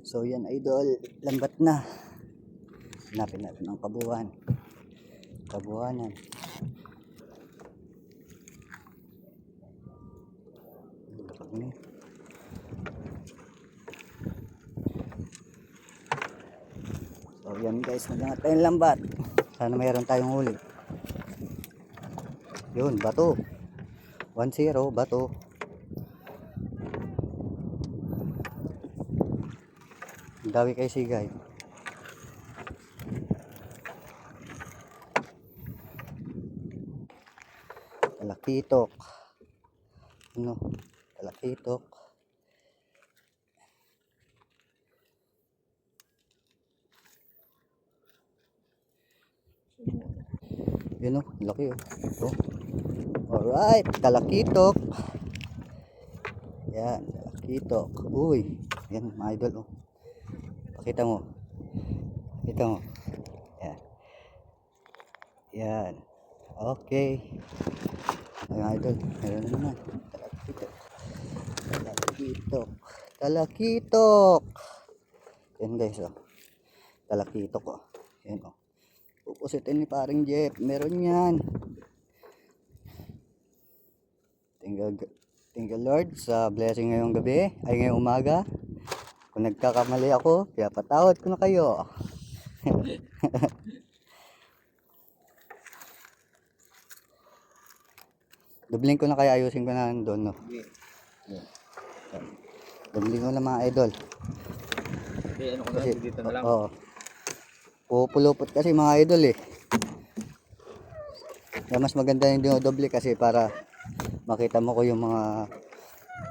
So yan idol, lambat na. Hanapin natin ang kabuuan. Kabuuanan. So yan guys, maghanap tayong lambat. Sana mayroon tayong huli. Yun, bato. 1-0, bato. Dawi kay sigay. Talakitok. Ano? Talakitok. Yun o, laki o. Ito. Alright, talakitok. Yan, talakitok. Uy, yan mga idol o. Pakita mo. Pakita mo. Yan. Yan. Okay. Ay mga idol, meron na naman. Talakitok. Talakitok. Talakitok. Yan guys o. Talakitok o. Yan o. Pupusitin ni paring Jeff. Meron yan. Thank you Lord sa blessing ngayong gabi. Ay ngayong umaga. Kung nagkakamali ako, kaya patawad ko na kayo. Dubling ko na kaya, ayusin ko na doon, no? Dubling ko na mga idol. Ano ko na, Kasi, dito na lang. oo. Pupulupot kasi mga idol eh. Kaya mas maganda yung dinodoble kasi para makita mo ko yung mga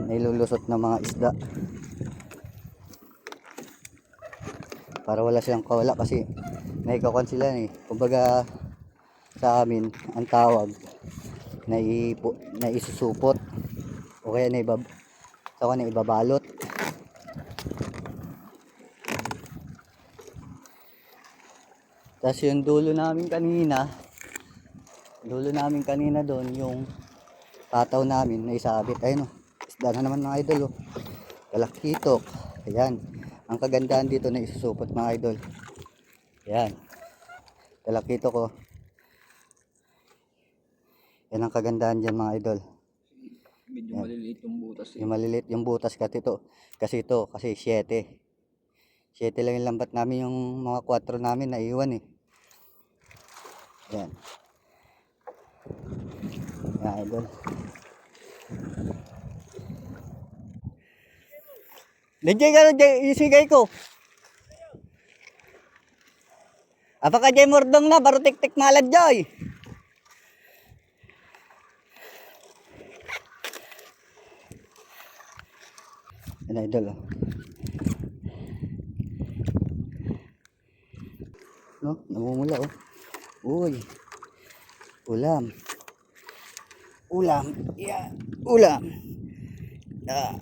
nailulusot na mga isda. Para wala silang kawala kasi naikakuan sila eh. Kumbaga sa amin ang tawag na isusupot o kaya na ibabalot. Tapos yung dulo namin kanina doon yung tataw namin na isabit. Ayun o, isda na naman mga idol o. Talakitok. Ayan. Ang kagandahan dito na isusupot mga idol. Ayan. Talakitok o. Yan ang kagandahan dyan mga idol. Medyo maliliit yung butas eh. Yung maliliit yung butas kasi ito kasi 7 lang yung lambat namin, yung mga 4 namin naiwan eh. Yan. Yan idol. Nandiyan ka na isigay ko. Apaka jay mordong na baro tik-tik malad joy. Yan idol oh. No, namumula oh. Uy. Ulam. Yeah. Ulam. Ah.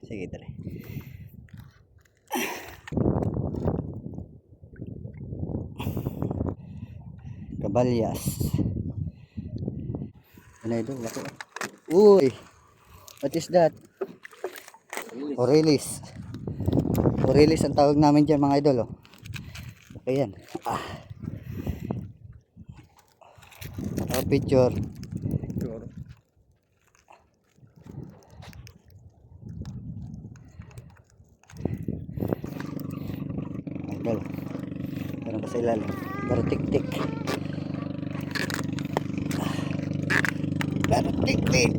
Sige tara. Kabalyas. Yan idol, laki oh. Uy. What is that? Orelis. Orelis ang tawag namin dyan mga idol oh. Okay yan. Picture. Idol. Meron pa sa ilalim. Baro tik-tik. Baro tik-tik.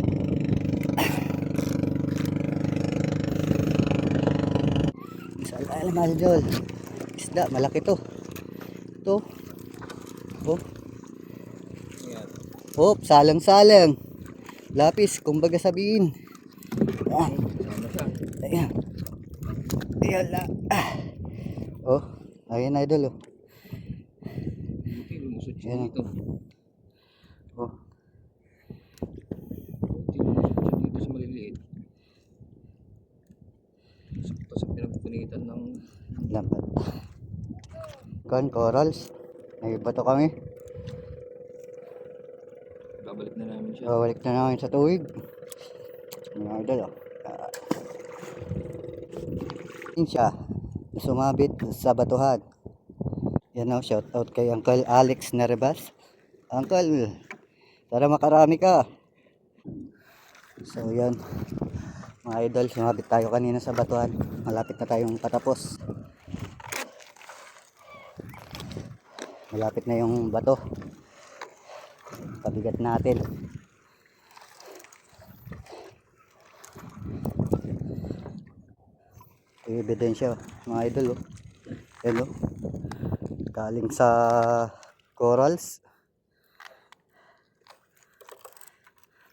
Sa ilalim idol. Isda, malaki to. Ito. Oh. Oh, salang-salang. Lapis, kumbaga sabihin. Ayan. Ayan la. Oh, ayan idol oh. Lumusot siya Ayan. dito. Oh. Lumusot siya dito sa maliliit. Sakto sa pinagpunitan ng Lambat. Corals. May bato kami. babalik na namin siya. Babalik na namin sa tuwig. Mga idol oh. Yun siya, sumabit sa batuhan. Yan o, shout out kay Uncle Alex Naribas. Uncle, para makarami ka. So yan, mga idol, sumabit tayo kanina sa batuhan. Malapit na tayong patapos. Malapit na yung bato. Pabigat natin. Yung ebidensya, mga idol, oh. Hello. Galing sa corals.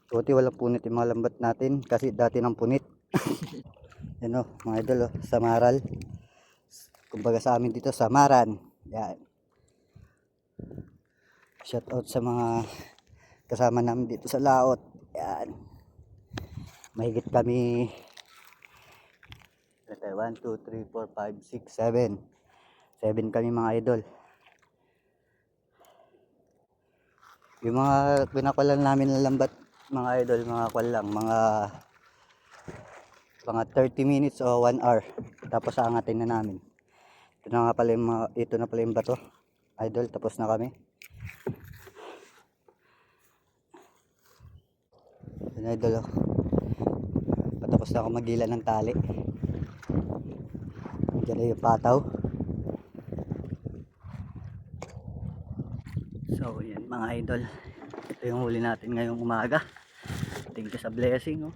Buti walang punit yung mga lambat natin kasi dati nang punit. Yan o, mga idol, oh, samaral. Kumbaga sa amin dito, samaran. Yan. Shout out sa mga kasama namin dito sa laot. Yan. Mahigit kami 1, 2, 3, 4, 5, 6, 7. 7 kami mga idol. Yung mga pinakwalan namin na lambat mga idol, mga kwal lang, mga 30 minutes o 1 hour. Tapos aangatin na namin. Ito na pala yung bato. Idol, tapos na kami. Yan idol, oh. Patapos na ako magila ng tali. Diyan na yung pataw. So yan mga idol, ito yung huli natin ngayong umaga. Thank you sa blessing, oh.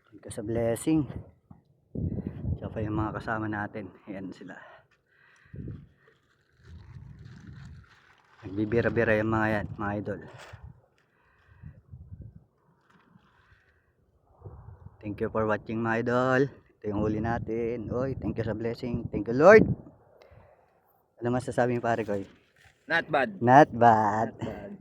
Thank you sa blessing. Tsaka yung mga kasama natin, yan sila. Nagbibira-bira yung mga yan, mga idol. Thank you for watching mga idol. Ito yung huli natin. Oy, thank you sa blessing. Thank you Lord. Ano masasabi mo pare ko? Not bad. Not bad. Not bad.